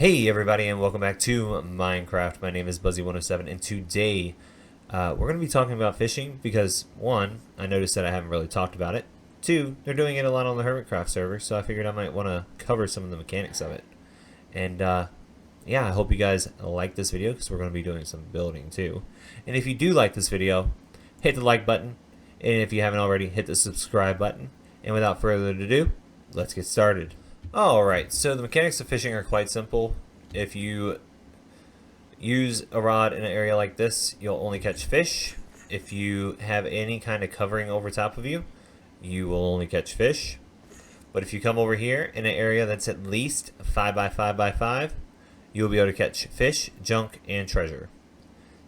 Hey everybody, and welcome back to Minecraft. My name is Buzzy107, and today we're going to be talking about fishing because, one, I noticed that I haven't really talked about it. Two, they're doing it a lot on the Hermitcraft server, so I figured I might want to cover some of the mechanics of it. And yeah, I hope you guys like this video because we're going to be doing some building too. And if you do like this video, hit the like button, and if you haven't already, hit the subscribe button. And without further ado, let's get started. Alright, so the mechanics of fishing are quite simple. If you use a rod in an area like this, you'll only catch fish. If you have any kind of covering over top of you, you will only catch fish. But if you come over here in an area that's at least 5 by 5 by 5, you'll be able to catch fish, junk, and treasure.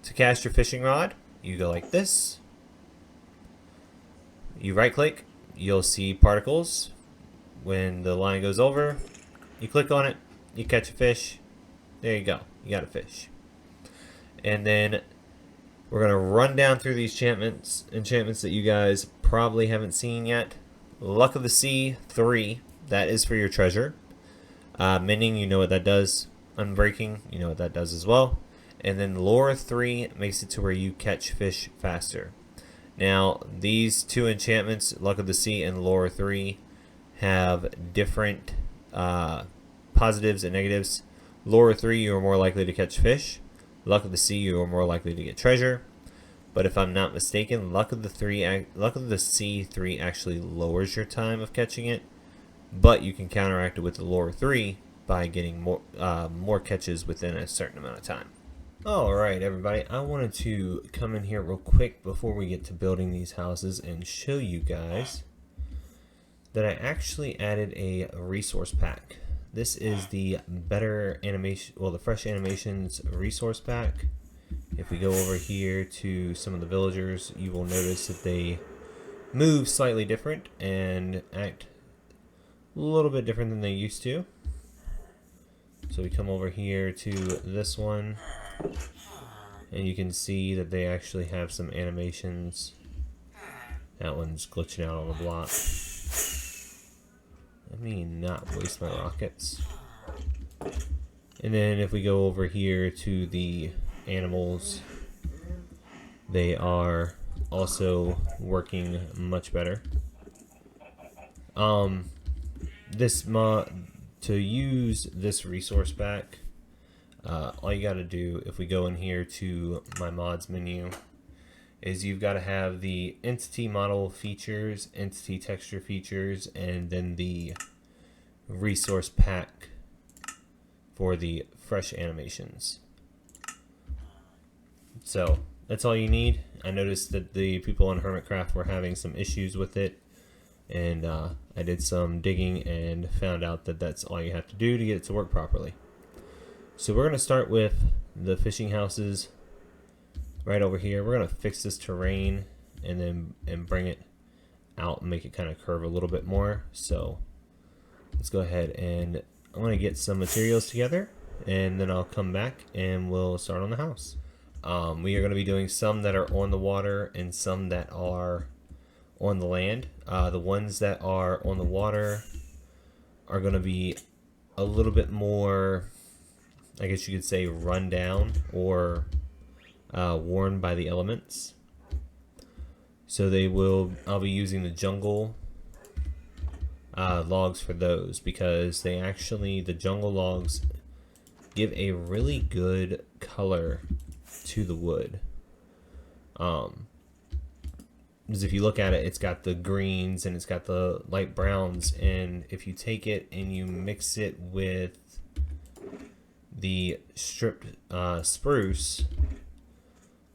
To cast your fishing rod, you go like this. You right click, you'll see particles. When the line goes over, you click on it, you catch a fish. There you go, you got a fish. And then we're gonna run down through these enchantments that you guys probably haven't seen yet. Luck of the Sea 3, that is for your treasure. Mending, you know what that does. Unbreaking, you know what that does as well. And then Lure 3 makes it to where you catch fish faster. Now, these two enchantments, Luck of the Sea and Lure 3, have different positives and negatives. Lure 3, you are more likely to catch fish. Luck of the Sea, you are more likely to get treasure. But if I'm not mistaken, Luck of the Sea 3 actually lowers your time of catching it, but you can counteract it with the Lure 3 by getting more catches within a certain amount of time. Alright everybody, I wanted to come in here real quick before we get to building these houses and show you guys that I actually added a resource pack. This is the better animation, well, the fresh animations resource pack. If we go over here to some of the villagers, you will notice that they move slightly different and act a little bit different than they used to. So we come over here to this one, and you can see that they actually have some animations. That one's glitching out on the block. Let me not waste my rockets. And then if we go over here to the animals, they are also working much better. This mod, to use this resource pack, all you gotta do, if we go in here to my mods menu, is you've got to have the entity model features, entity texture features, and then the resource pack for the fresh animations. So that's all you need. I noticed that the people on Hermitcraft were having some issues with it, and I did some digging and found out that that's all you have to do to get it to work properly. So we're going to start with the fishing houses. Right over here, we're gonna fix this terrain and bring it out and make it kind of curve a little bit more. So let's go ahead and I'm gonna get some materials together, and then I'll come back and we'll start on the house. We are gonna be doing some that are on the water and some that are on the land. The ones that are on the water are gonna be a little bit more, I guess you could say, run down or worn by the elements. So I'll be using the jungle logs for those, because the jungle logs give a really good color to the wood. Because if you look at it, it's got the greens and it's got the light browns, and if you take it and you mix it with the stripped spruce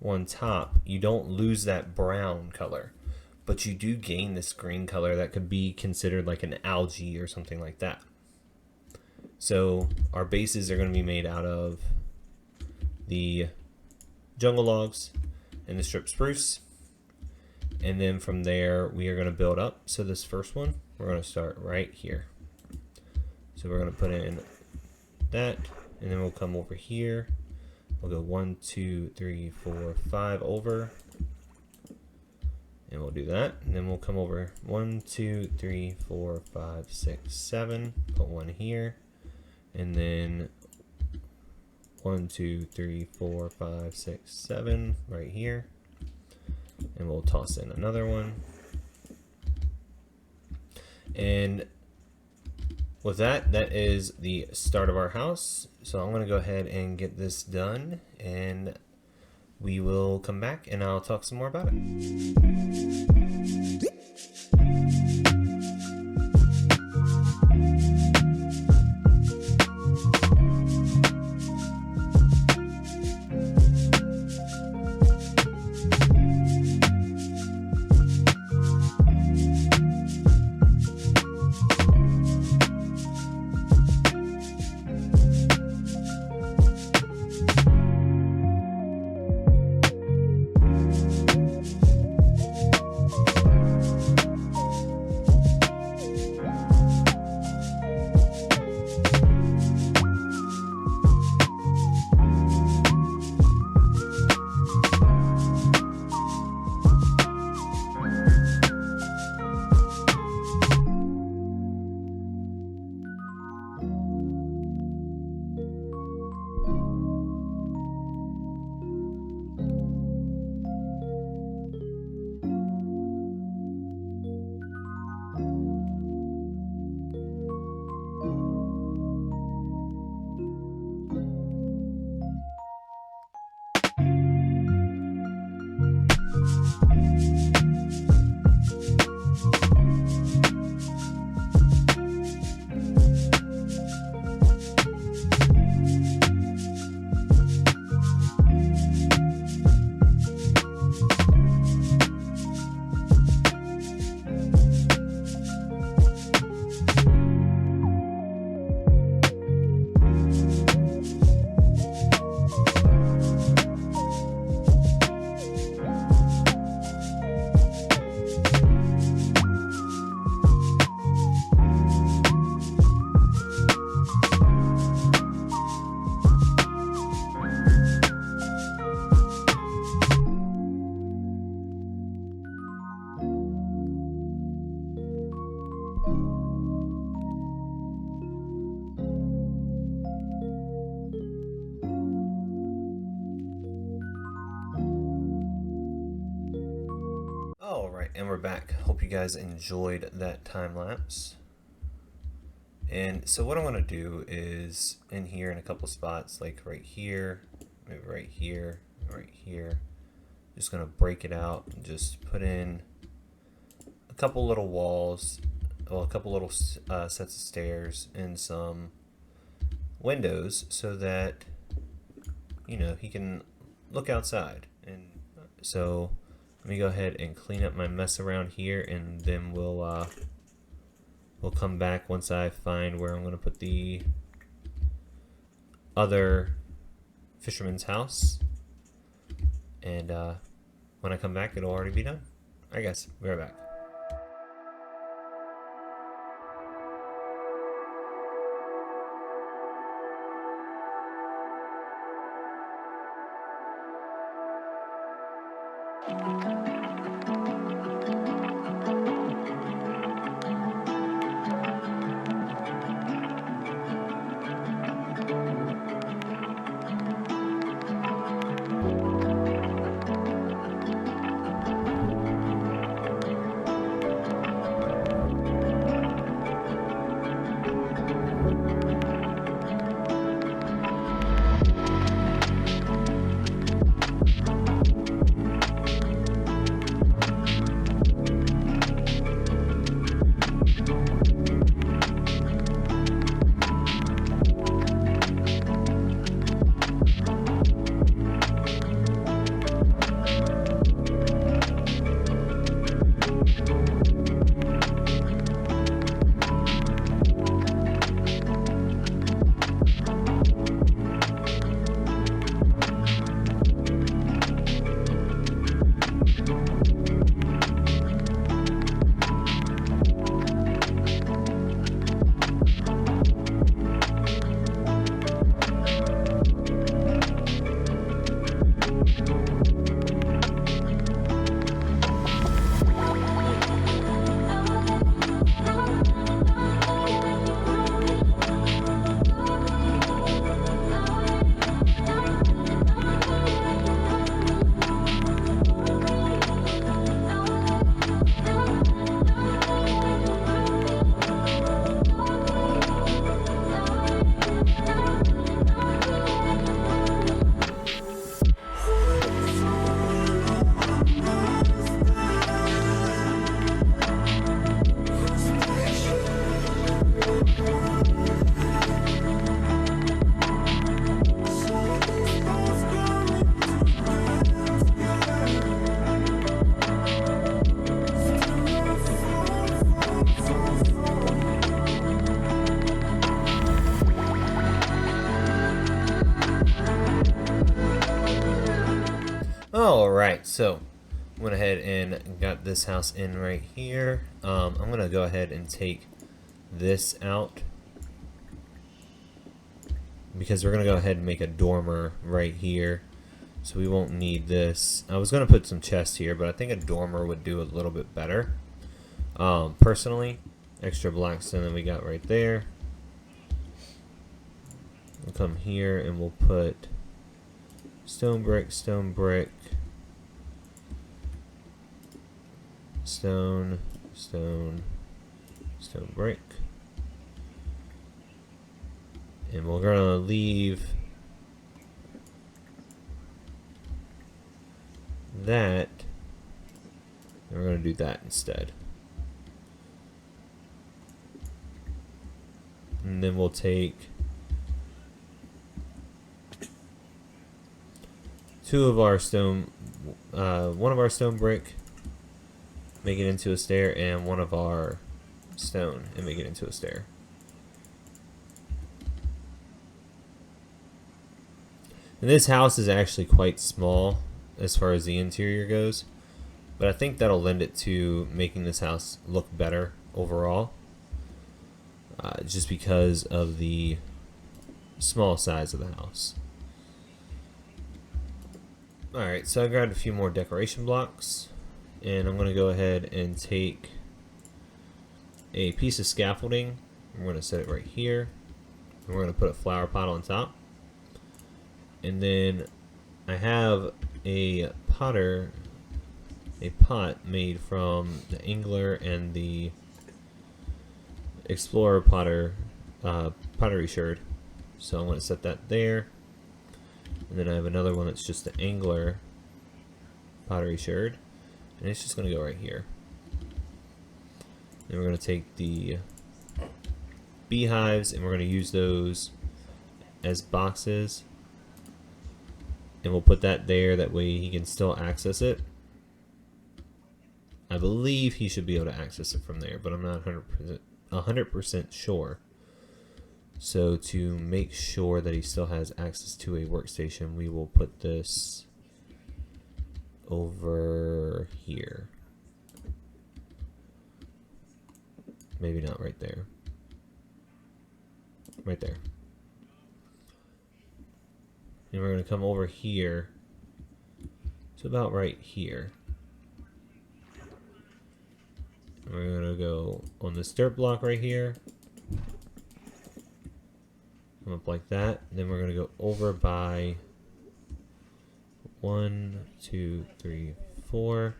on top, you don't lose that brown color, but you do gain this green color that could be considered like an algae or something like that. So our bases are going to be made out of the jungle logs and the stripped spruce, and then from there we are going to build up. So this first one, we're going to start right here. So we're going to put in that, and then we'll come over here. We'll go 1, 2, 3, 4, 5 over, and we'll do that. And then we'll come over 1, 2, 3, 4, 5, 6, 7. Put one here, and then 1, 2, 3, 4, 5, 6, 7 right here. And we'll toss in another one. And with that, that is the start of our house. So I'm going to go ahead and get this done, and we will come back and I'll talk some more about it. Alright, and we're back. Hope you guys enjoyed that time lapse. And so what I'm going to do is in here in a couple spots, like right here, maybe right here, right here, just going to break it out and just put in a couple little walls, well, a couple little sets of stairs and some windows so that, you know, he can look outside. And so let me go ahead and clean up my mess around here, and then we'll come back once I find where I'm going to put the other fisherman's house. And when I come back, it'll already be done. Alright guys, we'll be right back. Alright, so went ahead and got this house in right here. I'm gonna go ahead and take this out because we're gonna go ahead and make a dormer right here, so we won't need this. I was gonna put some chests here, but I think a dormer would do a little bit better, personally. Extra blackstone that we got right there. We'll come here and we'll put stone brick, stone, stone, stone brick. And we're gonna leave that, and we're gonna do that instead. And then we'll take two of our stone, one of our stone brick, make it into a stair, and one of our stone and make it into a stair. And this house is actually quite small as far as the interior goes, but I think that'll lend it to making this house look better overall, just because of the small size of the house. Alright, so I grabbed a few more decoration blocks, and I'm going to go ahead and take a piece of scaffolding. We're going to set it right here, and we're going to put a flower pot on top. And then I have a pot made from the Angler and the Explorer pottery sherd. So I'm going to set that there. And then I have another one that's just the Angler pottery sherd, and it's just going to go right here. Then we're going to take the beehives and we're going to use those as boxes. And we'll put that there, that way he can still access it. I believe he should be able to access it from there, but I'm not 100% sure. So to make sure that he still has access to a workstation, we will put this over here. Maybe not right there. Right there. And we're going to come over here to about right here. And we're going to go on this dirt block right here. Come up like that. And then we're going to go over by 1, 2, 3, 4.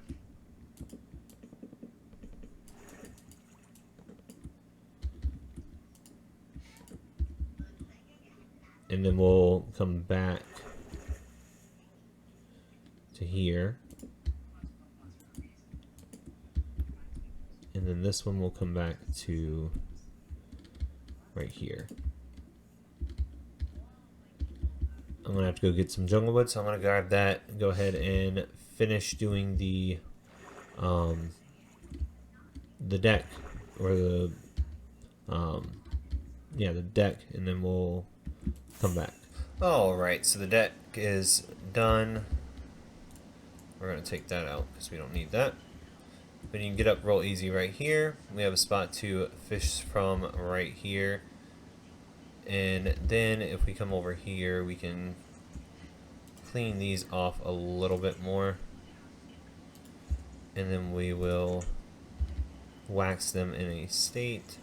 And then we'll come back to here. And then this one will come back to right here. I'm gonna have to go get some jungle wood, so I'm gonna grab that and go ahead and finish doing the deck, or the the deck, and then we'll come back. Alright, so the deck is done. We're going to take that out because we don't need that. But you can get up real easy right here. We have a spot to fish from right here. And then if we come over here, we can clean these off a little bit more. And then we will wax them in a state.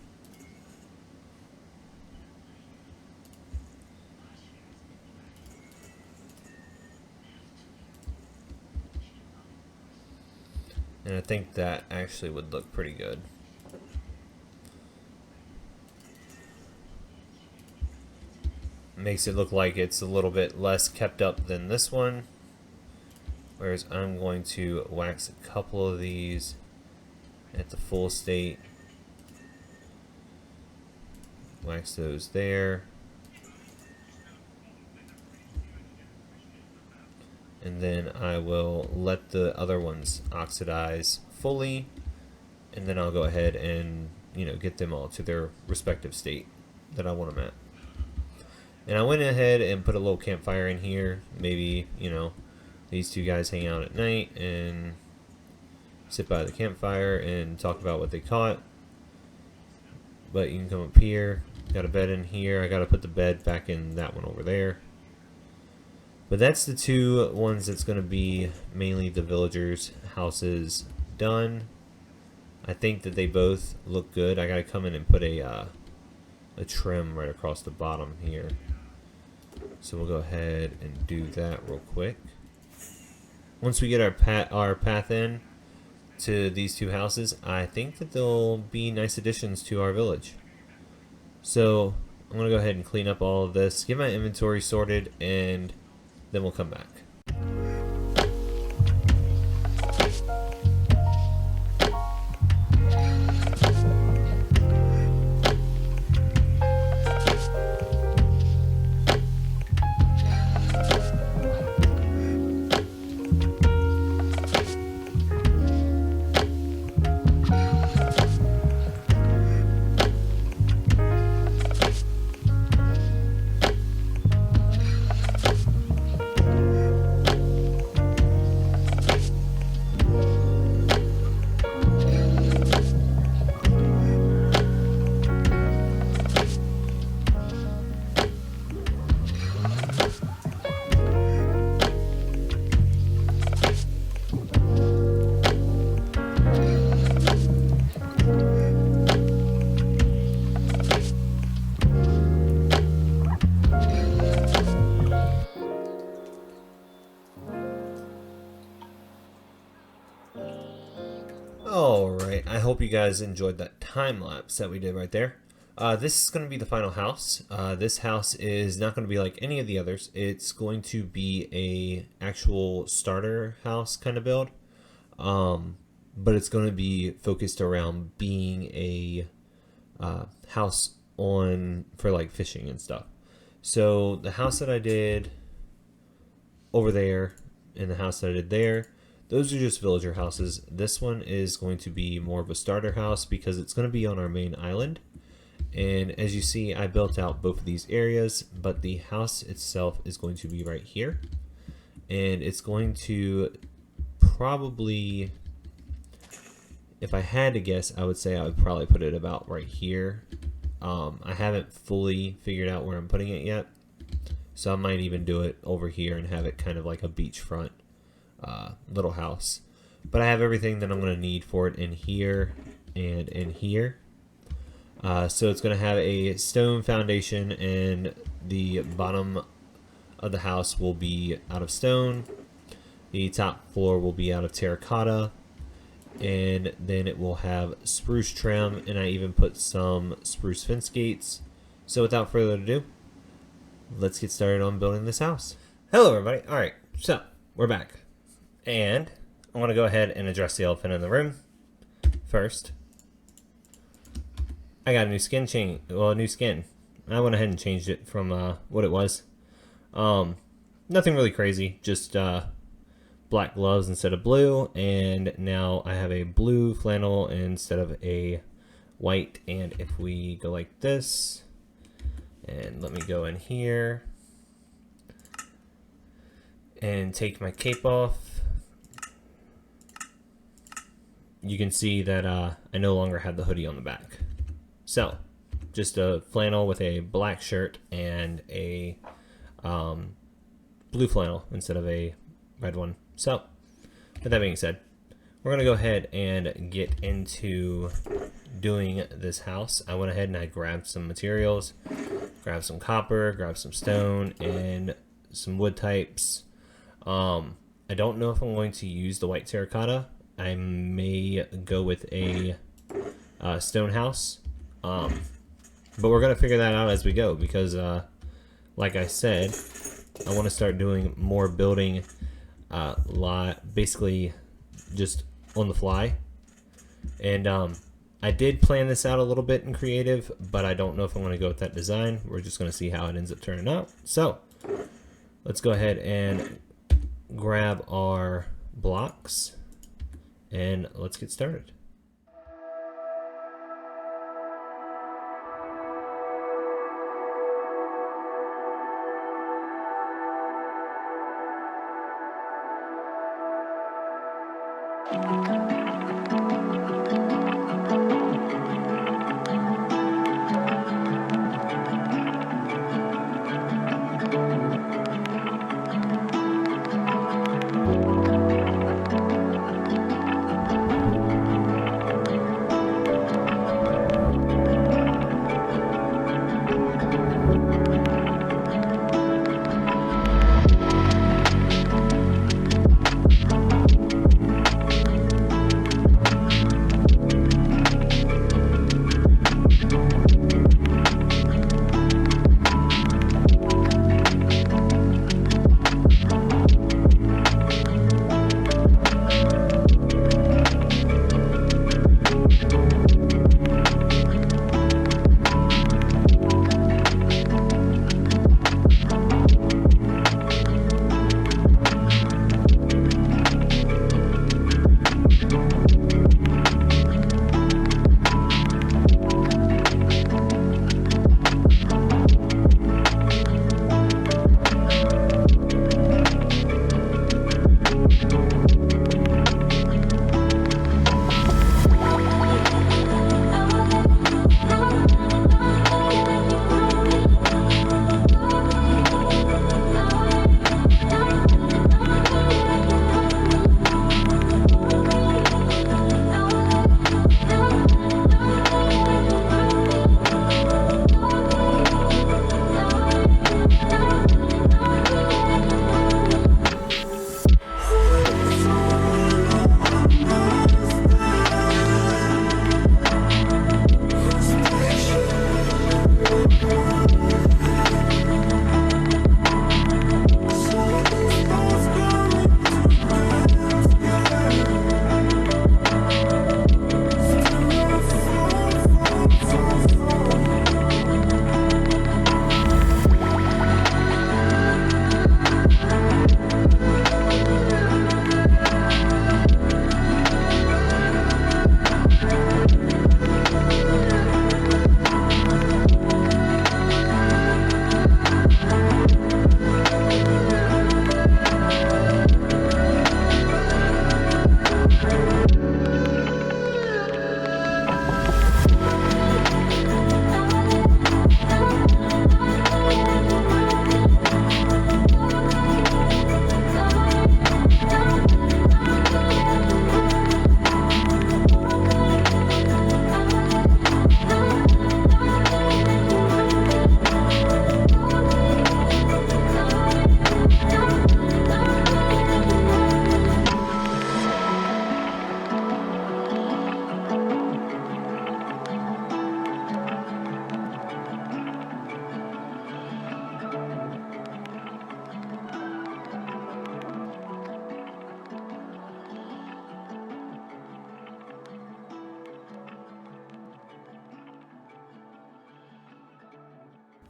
And I think that actually would look pretty good. Makes it look like it's a little bit less kept up than this one. Whereas I'm going to wax a couple of these at the full state. Wax those there. And then I will let the other ones oxidize fully, and then I'll go ahead and get them all to their respective state that I want them at. And I went ahead and put a little campfire in here, maybe These two guys hang out at night and sit by the campfire and talk about what they caught. But you can come up here. Got a bed in here. I gotta put the bed back in that one over there. But that's the two ones that's gonna be mainly the villagers' houses done. I think that they both look good. I gotta come in and put a trim right across the bottom here. So we'll go ahead and do that real quick. Once we get our path in to these two houses, I think that they'll be nice additions to our village. So I'm gonna go ahead and clean up all of this, get my inventory sorted, and then we'll come back. Alright, I hope you guys enjoyed that time lapse that we did right there. This is going to be the final house. This house is not going to be like any of the others. It's going to be a actual starter house kind of build. But it's going to be focused around being a house for like fishing and stuff. So the house that I did over there and the house that I did there, those are just villager houses. This one is going to be more of a starter house because it's going to be on our main island. And as you see, I built out both of these areas, but the house itself is going to be right here. And it's going to probably, if I had to guess, I would say I would probably put it about right here. I haven't fully figured out where I'm putting it yet. So I might even do it over here and have it kind of like a beachfront little house. But I have everything that I'm going to need for it in here and in here. So it's going to have a stone foundation, and the bottom of the house will be out of stone. The top floor will be out of terracotta, and then it will have spruce trim, and I even put some spruce fence gates. So without further ado, let's get started on building this house. Hello everybody. Alright, so we're back. And I want to go ahead and address the elephant in the room. First, I got a new skin change. Well, a new skin. I went ahead and changed it from what it was. Nothing really crazy. Just black gloves instead of blue. And now I have a blue flannel instead of a white. And if we go like this, and let me go in here and take my cape off, you can see that I no longer have the hoodie on the back. So, just a flannel with a black shirt and a blue flannel instead of a red one. So, with that being said, we're going to go ahead and get into doing this house. I went ahead and I grabbed some materials, grabbed some copper, grabbed some stone, and some wood types. I don't know if I'm going to use the white terracotta. I may go with a stone house, but we're going to figure that out as we go because, like I said, I want to start doing more building basically just on the fly. And I did plan this out a little bit in creative, but I don't know if I'm going to go with that design. We're just going to see how it ends up turning out. So let's go ahead and grab our blocks and let's get started.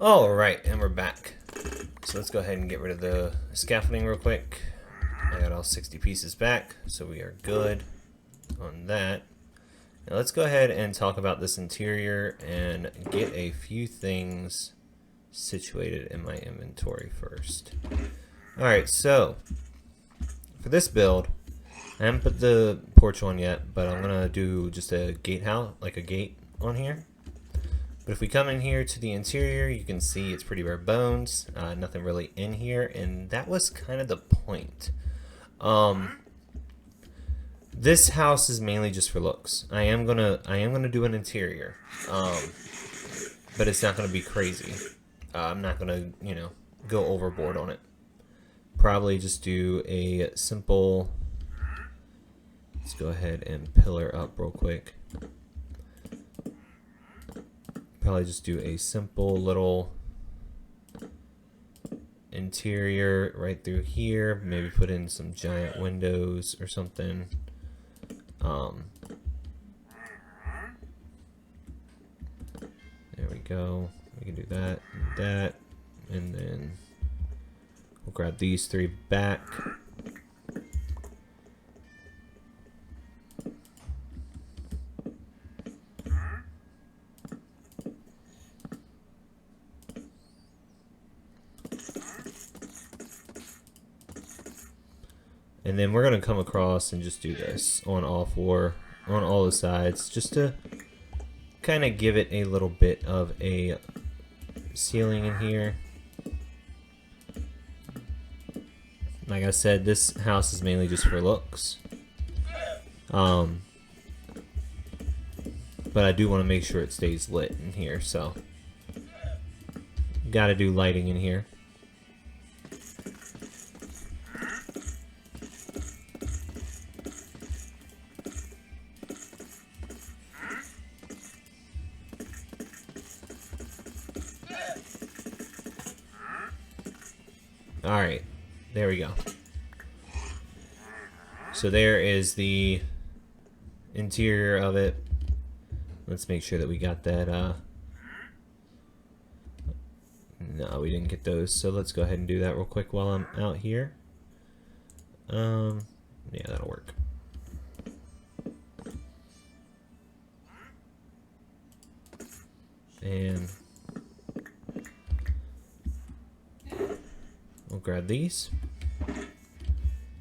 Alright, and we're back. So let's go ahead and get rid of the scaffolding real quick. I got all 60 pieces back, so we are good on that. Now let's go ahead and talk about this interior and get a few things situated in my inventory first. Alright, so for this build, I haven't put the porch on yet, but I'm gonna do just a gatehouse, like a gate on here. But if we come in here to the interior, you can see it's pretty bare bones, nothing really in here, and that was kind of the point. This house is mainly just for looks. I am gonna do an interior, but it's not gonna be crazy. I'm not gonna, go overboard on it. Probably just do a simple. Let's go ahead and pillar up real quick. Probably just do a simple little interior right through here. Maybe put in some giant windows or something. There we go. We can do that and that. And then we'll grab these three back. And then we're going to come across and just do this on all four, on all the sides, just to kind of give it a little bit of a ceiling in here. Like I said, this house is mainly just for looks. But I do want to make sure it stays lit in here, so gotta do lighting in here. Alright, there we go. So there is the interior of it. Let's make sure that we got that. No, we didn't get those. So let's go ahead and do that real quick while I'm out here. Yeah, that'll work. And we'll grab these.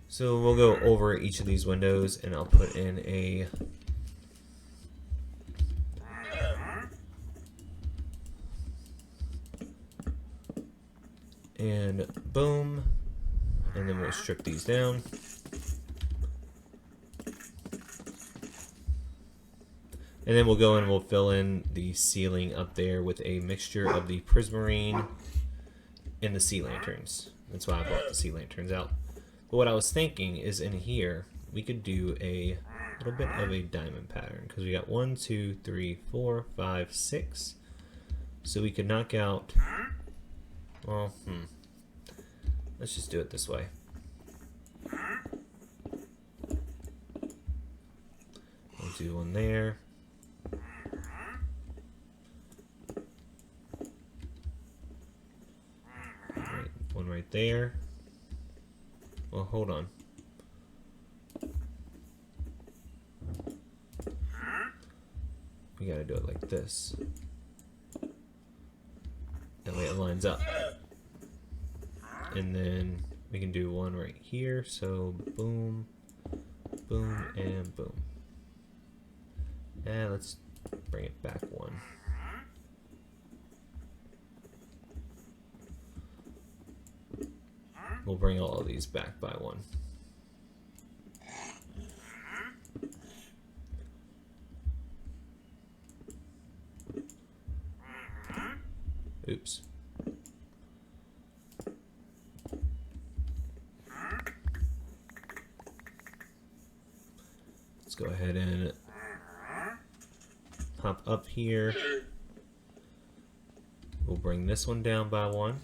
So we'll go over each of these windows and I'll put in a and boom, and then we'll strip these down. And then we'll go and we'll fill in the ceiling up there with a mixture of the prismarine and the sea lanterns. That's why I brought the sea lanterns out. But what I was thinking is in here, we could do a little bit of a diamond pattern. Because we got 1, 2, 3, 4, 5, 6. So we could knock out, well, let's just do it this way. We'll do one there. One right there. Well, hold on. We gotta do it like this. That way it lines up. And then we can do one right here. So boom, boom, and boom. And let's bring it back one. We'll bring all of these back by one. Oops. Let's go ahead and hop up here. We'll bring this one down by one.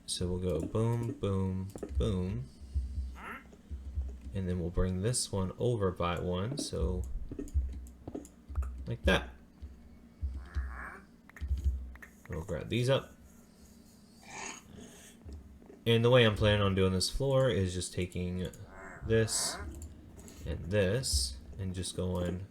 So we'll go boom, boom, boom. And then we'll bring this one over by one, so like that. We'll grab these up. And the way I'm planning on doing this floor is just taking this and just going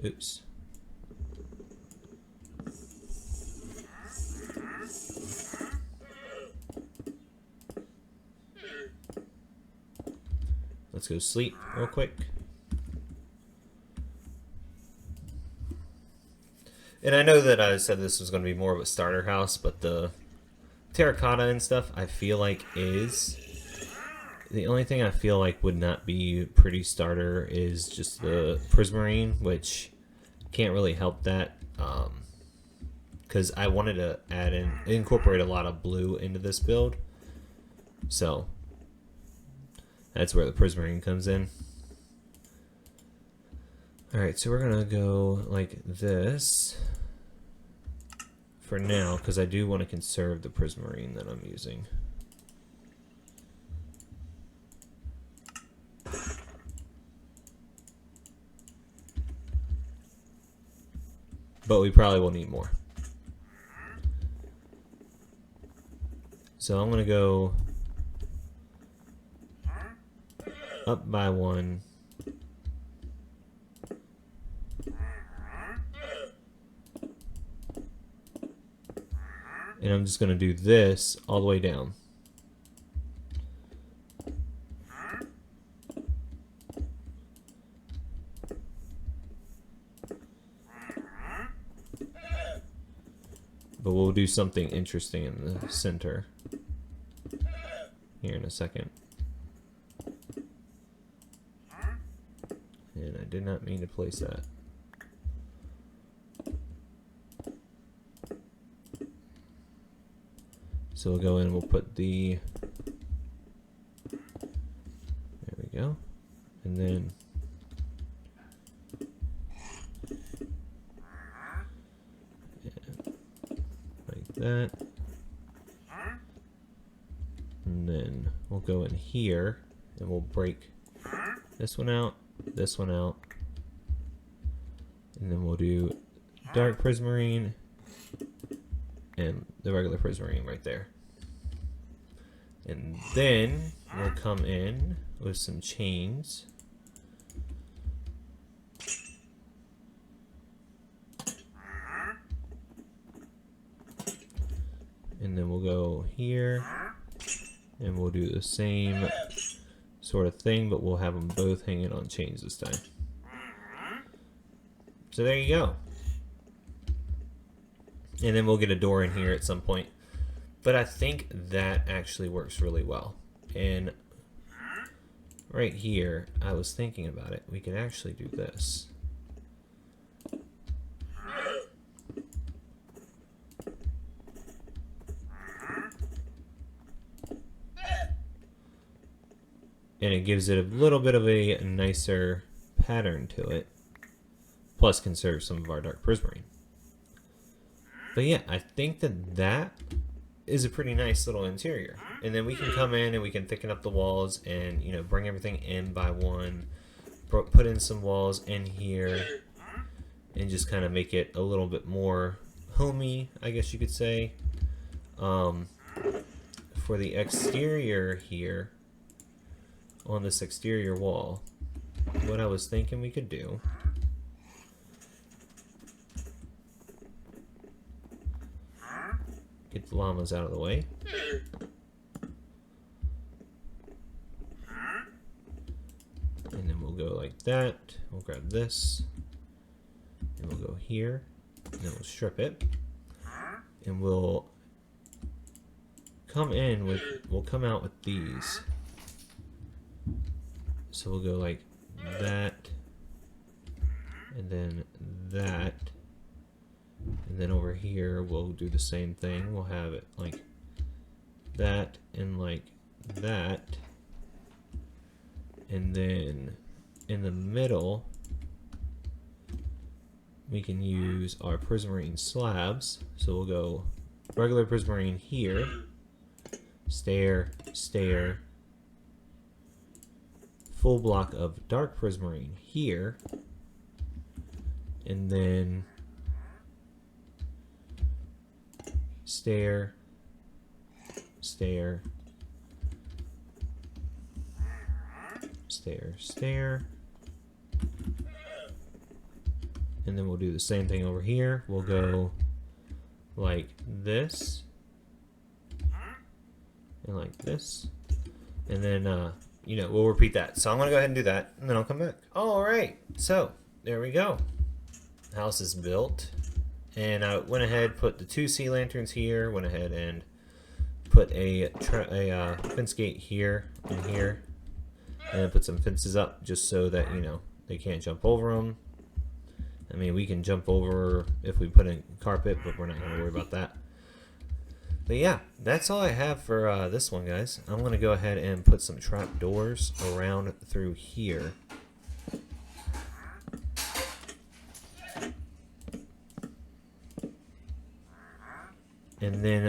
oops. Let's go sleep real quick. And I know that I said this was going to be more of a starter house, but the terracotta and stuff I feel like is the only thing I feel like would not be pretty starter is just the prismarine, which can't really help that because I wanted to incorporate a lot of blue into this build, so that's where the prismarine comes in. Alright, so we're gonna go like this for now because I do want to conserve the prismarine that I'm using. But we probably will need more. So I'm going to go up by one And I'm just going to do this all the way down. But we'll do something interesting in the center here in a second. And I did not mean to place that. So we'll go in and we'll put the, there we go. And then like that. And then we'll go in here and we'll break this one out, and then we'll do dark prismarine and the regular prismarine right there. And then we'll come in with some chains. And then we'll go here and we'll do the same sort of thing, but we'll have them both hanging on chains this time. So there you go. And then we'll get a door in here at some point. But I think that actually works really well. And right here, I was thinking about it. We could actually do this. And it gives it a little bit of a nicer pattern to it. Plus conserve some of our dark prismarine. But yeah, I think that is a pretty nice little interior. And then we can come in and we can thicken up the walls and, you know, bring everything in by one. Put in some walls in here and just kind of make it a little bit more homey, I guess you could say. For the exterior here, on this exterior wall, what I was thinking we could do get the llamas out of the way. And then we'll go like that. We'll grab this. And we'll go here. And then we'll strip it. And we'll come in with, we'll come out with these. So we'll go like that. And then that. And then over here, we'll do the same thing. We'll have it like that and like that. And then in the middle, we can use our prismarine slabs. So we'll go regular prismarine here, stair, stair, full block of dark prismarine here, and then stair, stair, stair, stair. And then we'll do the same thing over here. We'll go like this and like this. And then, you know, we'll repeat that. So I'm going to go ahead and do that, and then I'll come back. All right. So there we go. House is built. And I went ahead, put the 2 sea lanterns here, went ahead and put a fence gate here and here. And then put some fences up just so that, you know, they can't jump over them. I mean, we can jump over if we put in carpet, but we're not going to worry about that. But yeah, that's all I have for this one, guys. I'm going to go ahead and put some trap doors around through here. And then,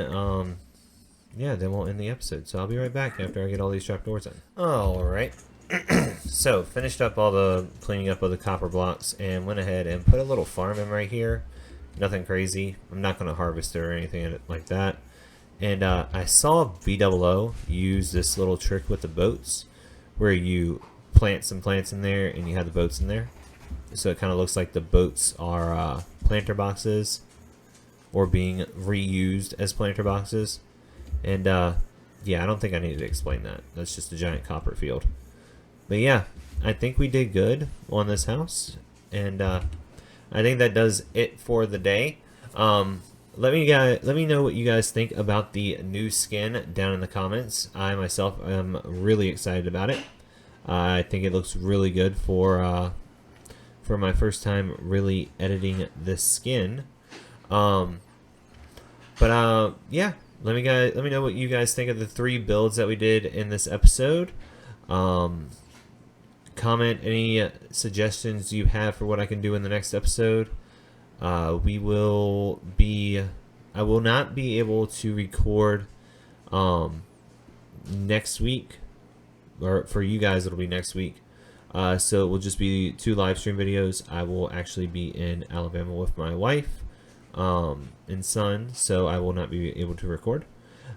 yeah, then we'll end the episode. So I'll be right back after I get all these trap doors in. Alright. So, finished up all the cleaning up of the copper blocks and went ahead and put a little farm in right here. Nothing crazy. I'm not going to harvest it or anything like that. And I saw BOO use this little trick with the boats where you plant some plants in there and you have the boats in there. So it kind of looks like the boats are planter boxes. or being reused as planter boxes. And yeah, I don't think I need to explain that. That's just a giant copper field. But yeah, I think we did good on this house, and I think that does it for the day. Let me know what you guys think about the new skin down in the comments. I myself am really excited about it. I think it looks really good for my first time really editing this skin. Yeah, let me know what you guys think of the 3 builds that we did in this episode. Comment any suggestions you have for what I can do in the next episode. I will not be able to record next week, or for you guys it'll be next week. So it will just be 2 live stream videos. I will actually be in Alabama with my wife and son, so I will not be able to record.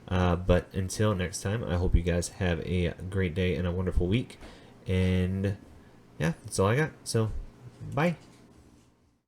But until next time, I hope you guys have a great day and a wonderful week. And yeah, that's all I got. So, bye.